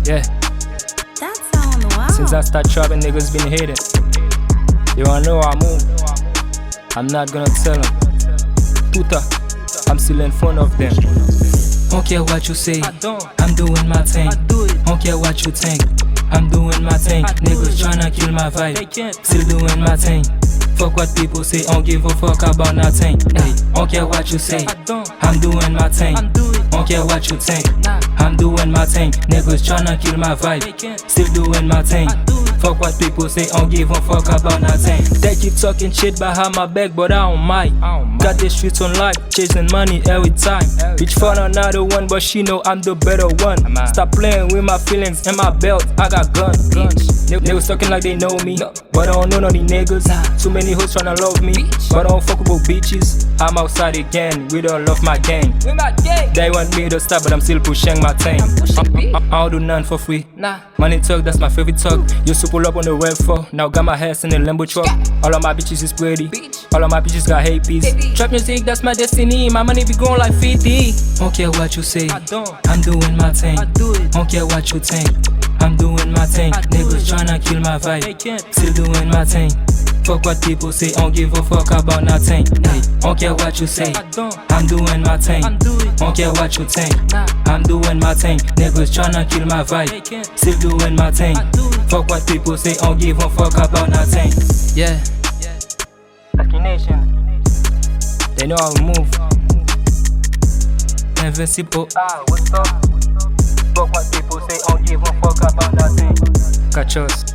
Yeah. That sound wow. Since I start trapping, niggas been hating. You wanna know how I move? I'm not gonna tell them. Toota, I'm still in front of them. Don't care what you say, I'm doing my thing. Don't care what you think, I'm doing my thing. Niggas tryna kill my vibe, still doing my thing. Fuck what people say, don't give a fuck about nothing. Hey, don't care what you say, I'm doing my thing. Don't care what you think, I'm doing my thing. Niggas tryna kill my vibe, still doing my thing. Fuck what people say, don't give a fuck about nothing. They keep talking shit behind my back, but I don't mind. Got the streets on life, chasing money every time. Bitch found another one, but she know I'm the better one. Stop playing with my feelings and my belt, I got guns. Niggas talking like they know me, but I don't know none of these niggas. Too many hoes tryna love me, but I don't fuck with bitches. I'm outside again, we don't love my gang. They want me to stop, but I'm still pushing my thing. I don't do none for free. Money talk, that's my favorite talk. Used to pull up on the web for, now got my ass in the Lambo truck. All of my bitches is pretty, all of my bitches got hate piece. Trap music, that's my destiny, my money be going like 50. Don't care what you say, I'm doing my thing. Don't care what you think, I'm doing my thing. Niggas tryna kill my vibe, still doing my thing. Fuck what people say, don't give a fuck about nothing. Hey, don't care what you say, I'm doing my thing. Don't care what you think, I'm doing my thing. Niggas tryna kill my vibe, still doing my thing. Fuck what people say, don't give a fuck about nothing. Yeah, Lucky Nation, they know how we move. Invincible, what's up? Fuck what people say, don't give a fuck about nothing. Catch us.